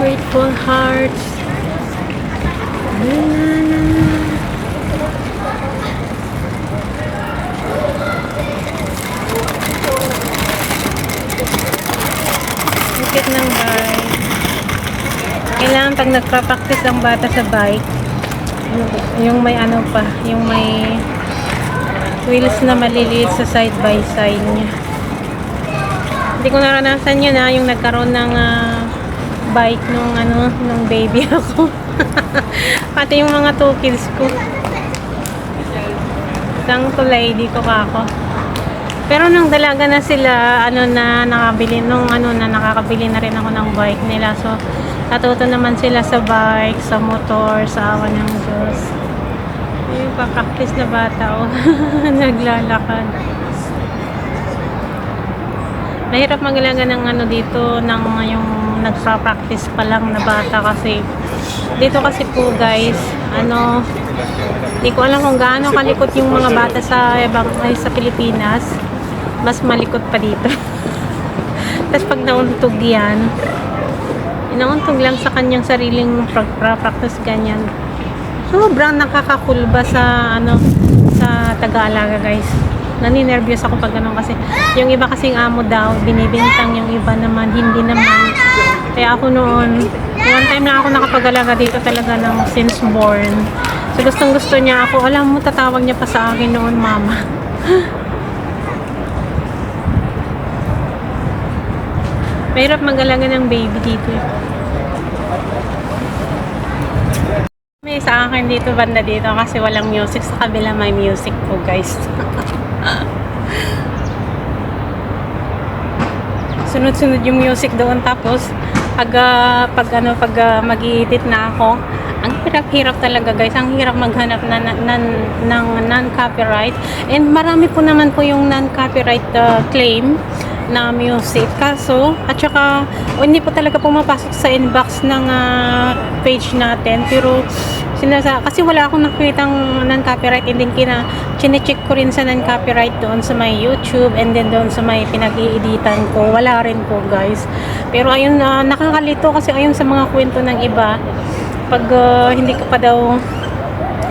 Grateful Hearts. Sakit ng bike. Kailangan pag nagpa-practice ang bata sa bike, yung may ano pa, yung may wheels na maliliit sa side by side niya. Hindi ko naranasan yun yung nagkaroon ng bike nung baby ako. Pati yung mga 2 kids ko. Isang tulay, di ko kako. Pero nung dalaga na sila, nakakabili na rin ako ng bike nila. So, natuto naman sila sa bike, sa motor, sa awa ng Diyos. Yung pa-practice na bata, naglalakad. Mahirap magalaga ng dito, yung nagpa-practice pa lang na bata kasi dito kasi po guys, hindi ko alam kung gaano kalikot yung mga bata sa Pilipinas. Mas malikot pa dito. Tapos pag nauntog yan, inauntog lang sa kanyang sariling practice ganyan. Sobrang nakakakulba sa sa Tagalog guys. Naninervyos ako pag ganun kasi yung iba kasing amo daw binibintang, yung iba naman hindi naman. Kaya ako noon, one time na ako nakapag-alaga dito talaga ng since born. So gustong gusto niya ako. Alam mo, tatawag niya pa sa akin noon, mama. Mahirap mag-alaga ng baby dito. May sa akin dito, banda dito kasi walang music. Sa kabila may music po guys. Sunod-sunod yung music doon. Tapos pag mag-i-edit na ako, ang hirap-hirap talaga guys. Ang hirap maghanap ng non-copyright. And marami po naman po yung non-copyright claim na music. Kaso, at saka hindi po talaga pumapasok sa inbox ng page natin. Pero kasi wala akong nakitang non-copyright, and then chinecheck ko rin sa non-copyright doon sa may YouTube, and then doon sa may pinag-i-editan ko. Wala rin po guys. Pero ayun, nakakalito kasi ayun sa mga kwento ng iba, pag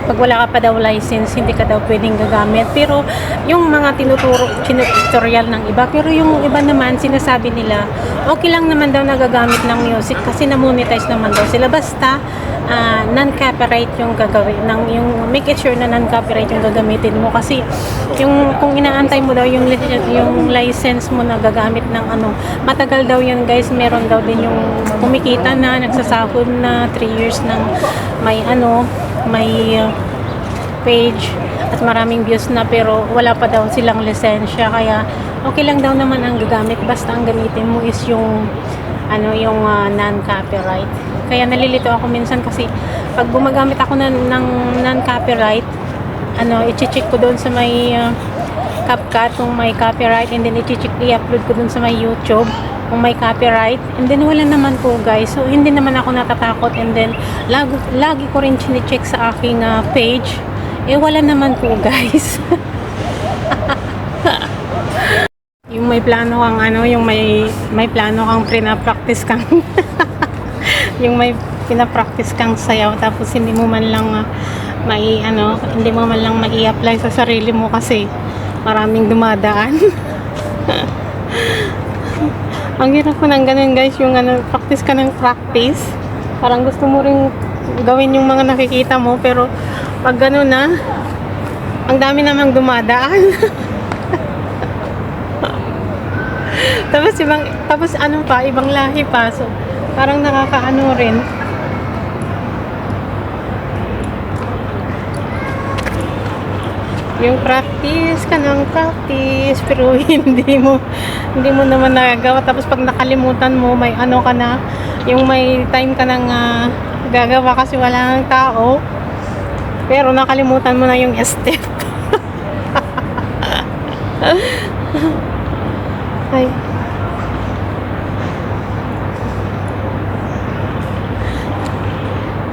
pag wala ka pa daw license, hindi ka daw pwedeng gagamit. Pero yung mga tutorial ng iba, pero yung iba naman sinasabi nila okay lang naman daw nagagamit ng music kasi na-monetize naman daw sila, basta non-copyright yung gagawin, yung make it sure na non-copyright yung gagamitin mo. Kasi kung inaantay mo daw yung license mo na gagamit ng matagal daw yun guys. Meron daw din yung kumikita na nagsasahod na 3 years ng may page at maraming views na, pero wala pa daw silang lisensya. Kaya okay lang daw naman ang gagamit, basta ang gamitin mo is yung non-copyright. Kaya nalilito ako minsan kasi pag gumagamit ako ng non-copyright, i-check ko doon sa may CapCut kung may copyright, and then i-upload ko doon sa may YouTube kung may copyright, and then wala naman po guys. So hindi naman ako natatakot, and then lagi ko rin chine-check sa aking page, wala naman po guys. Yung may plano kang yung may plano kang practice kang yung may pina-practice kang sayaw, tapos hindi mo man lang hindi mo man lang mai-apply sa sarili mo kasi maraming dumadaan. Ang hirap ko ng ganun guys, yung practice ka ng practice. Parang gusto mo ring gawin yung mga nakikita mo, pero pag gano'n na, ang dami namang dumadaan. tapos ibang lahi pa. So, parang nakakaano rin. Yung practice ka ng practice, pero hindi mo naman nagagawa. Tapos pag nakalimutan mo, may ka na, yung may time ka nang gagawa kasi wala nang tao, pero nakalimutan mo na yung step. Ay.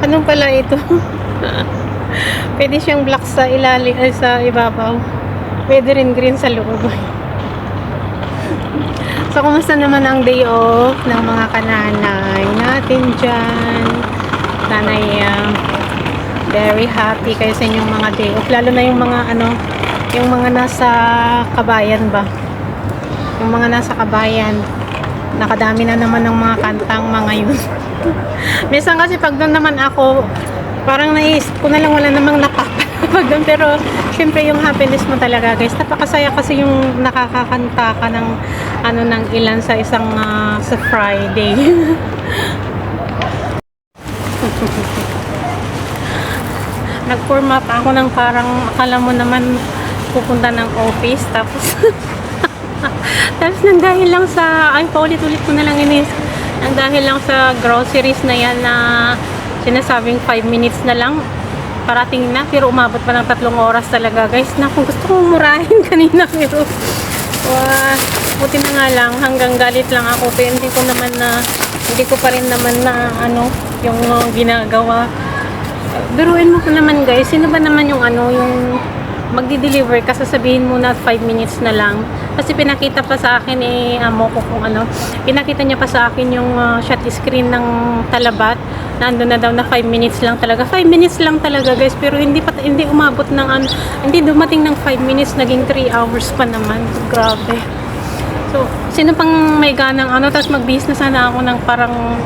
Anong pala ito? Pwede siyang black sa ilalim, sa ibabaw. Pwede rin green sa loob. So, kumusta naman ang day off ng mga kananay natin dyan? Nanay, very happy kayo sa inyong mga day off. Lalo na yung mga yung mga nasa kabayan ba? Yung mga nasa kabayan. Nakadami na naman ng mga kantang mga yun. Minsan kasi pag doon naman ako, parang naisip ko na lang wala namang napapalapag doon. Pero, syempre yung happiness mo talaga guys. Napakasaya kasi yung nakakakanta ka ng ng ilan sa isang sa Friday. Nagforma pa ako ng parang akala mo naman pupunta ng office tapos tapos nang dahil lang sa paulit-ulit ko na lang nang dahil lang sa groceries na yan na sinasabing 5 minutes na lang parating na pero umabot pa ng 3 oras talaga guys. Naku, gusto kong murahin kanina pero buti na nga lang hanggang galit lang ako pero hindi ko pa rin naman na yung ginagawa. Biruin mo ko naman guys, sino ba naman yung yung magdi-deliver ka, sasabihin mo na 5 minutes na lang. Kasi pinakita pa sa akin amo ko kung pinakita niya pa sa akin yung shot screen ng Talabat. Nandun na daw na 5 minutes lang talaga. 5 minutes lang talaga guys, pero hindi umabot ng hindi dumating ng 5 minutes, naging 3 hours pa naman. Grabe. So, sino pang may ganang tapos mag-business sana ako ng parang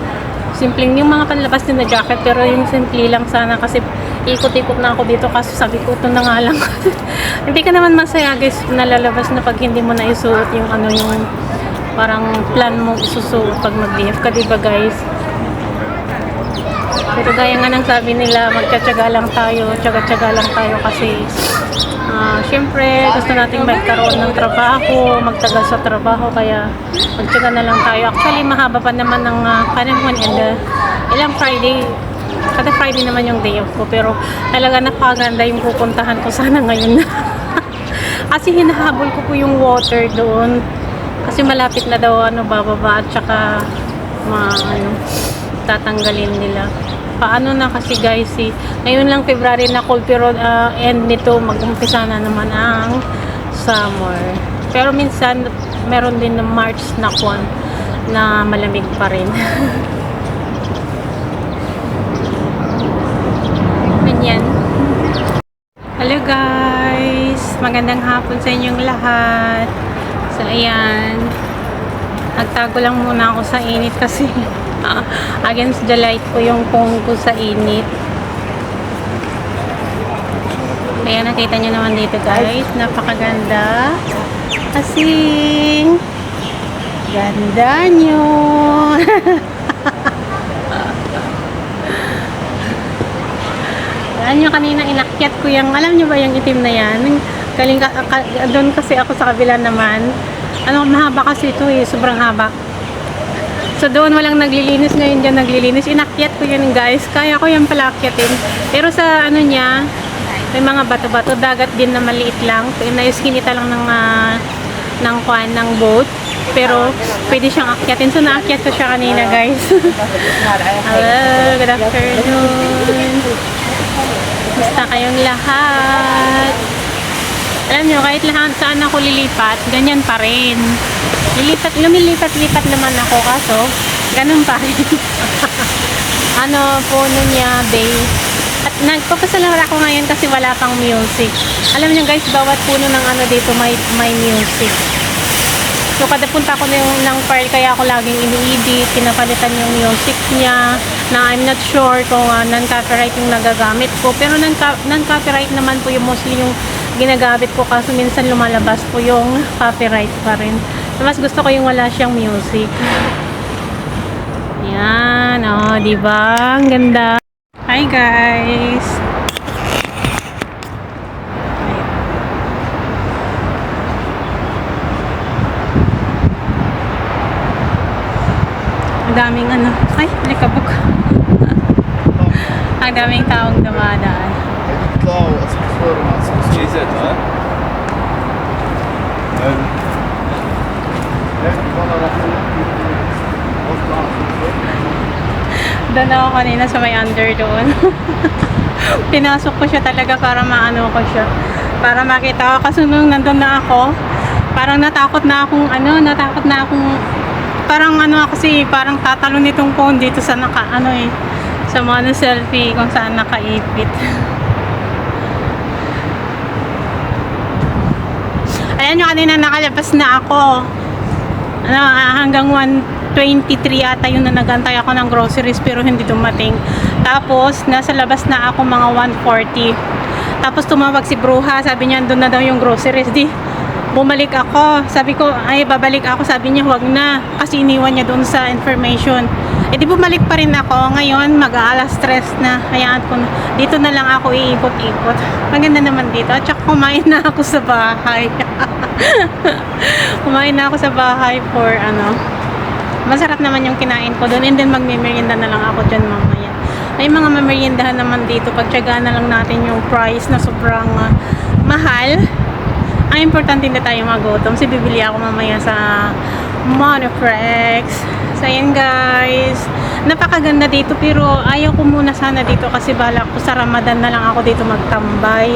simpleng yung mga panlabas din na jacket pero yung simple lang sana kasi ikot-ikot na ako dito kasi sabi ko ito na nga lang. Hindi ka naman masaya guys nalalabas na pag hindi mo na isuot yung yung parang plan mo isusuot pag mag-DF ka, diba guys? Pero gaya nga ng sabi nila, magtsatsaga lang tayo, tsaga-tsaga lang tayo kasi syempre gusto nating magkaroon ng trabaho, magtagal sa trabaho, kaya magtsaga na lang tayo. Actually mahaba pa naman ng panahon and ilang kada Friday naman yung day off ko, pero talaga napakaganda yung pupuntahan ko sana ngayon. Kasi hinahabol ko po yung water doon kasi malapit na daw bababa at saka tatanggalin nila. Paano na kasi guys ngayon lang February na cold pero end nito mag-umpisa na naman ang summer. Pero minsan meron din ng March na malamig pa rin. Ganyan. Hello guys, magandang hapon sa inyong lahat. So ayan, nagtago lang muna ako sa init kasi against the light ko yung phone ko sa init. Kaya nakita nyo naman dito guys, napakaganda kasing ganda nyo. Alam nyo kanina inakyat ko yung, alam nyo ba yung itim na yan? Doon kasi ako sa kabila naman. Mahaba kasi ito sobrang haba. So doon walang naglilinis, ngayon dyan naglilinis. Inakyat ko yun guys. Kaya ko yan pala akyatin. Pero sa niya, may mga bato-bato. Dagat din na maliit lang. Naiskinita lang ng boat. Pero pwede siyang akyatin. So naakyat ko siya kanina guys. Hello, good afternoon. Basta kayong lahat. Alam nyo, kahit lahat saan ako lilipat, ganyan pa rin. Lumilipat-lipat naman ako, kaso ganun pa rin. Puno niya, base. At nagpapasalamat ako ngayon kasi wala pang music. Alam nyo guys, bawat puno ng dito may music. So kada punta ko ng file, kaya ako laging ini-edit, pinapalitan yung music niya, na I'm not sure kung non-copyright yung nagagamit ko. Pero non-copyright naman po yung mostly yung ginagamit ko, kaso minsan lumalabas po yung copyright pa rin. So, mas gusto ko yung wala siyang music. Yan, diba? Ang ganda. Hi guys! Ang daming ay, likabok. Ang daming taong dumadaan. Doon ako kanina sa may under doon. Pinasok ko siya talaga para maano ko siya. Para makita ko. Kasi nung nandun na ako, Parang natakot na akong parang kasi parang tatalo nitong phone dito sa sa mga selfie kung saan nakaipit. Ayan yung kanina nakalabas na ako. Hanggang 1:23 ata yun na nagantay ako ng groceries pero hindi dumating. Tapos nasa labas na ako mga 1:40. Tapos tumawag si Bruha, sabi niya doon na daw yung groceries. Di bumalik ako. Sabi ko, ay babalik ako. Sabi niya, wag na. Kasi iniwan niya doon sa information. Eh di bumalik pa rin ako. Ngayon, mag-aalas stress na. Hayaan ko na. Dito na lang ako iikot-ikot. Maganda naman dito. At saka kumain na ako sa bahay. Kumain na ako sa bahay for masarap naman yung kinain ko doon. And then magme-merienda na lang ako dyan mamaya. May mga mameriendahan naman dito. Pagtsagaan na lang natin yung price na sobrang mahal. Ang importante na tayo magutom. Kasi bibili ako mamaya sa Monoprex. So, ayan guys. Napakaganda dito. Pero ayaw ko muna sana dito kasi balak ko sa Ramadan na lang ako dito magtambay.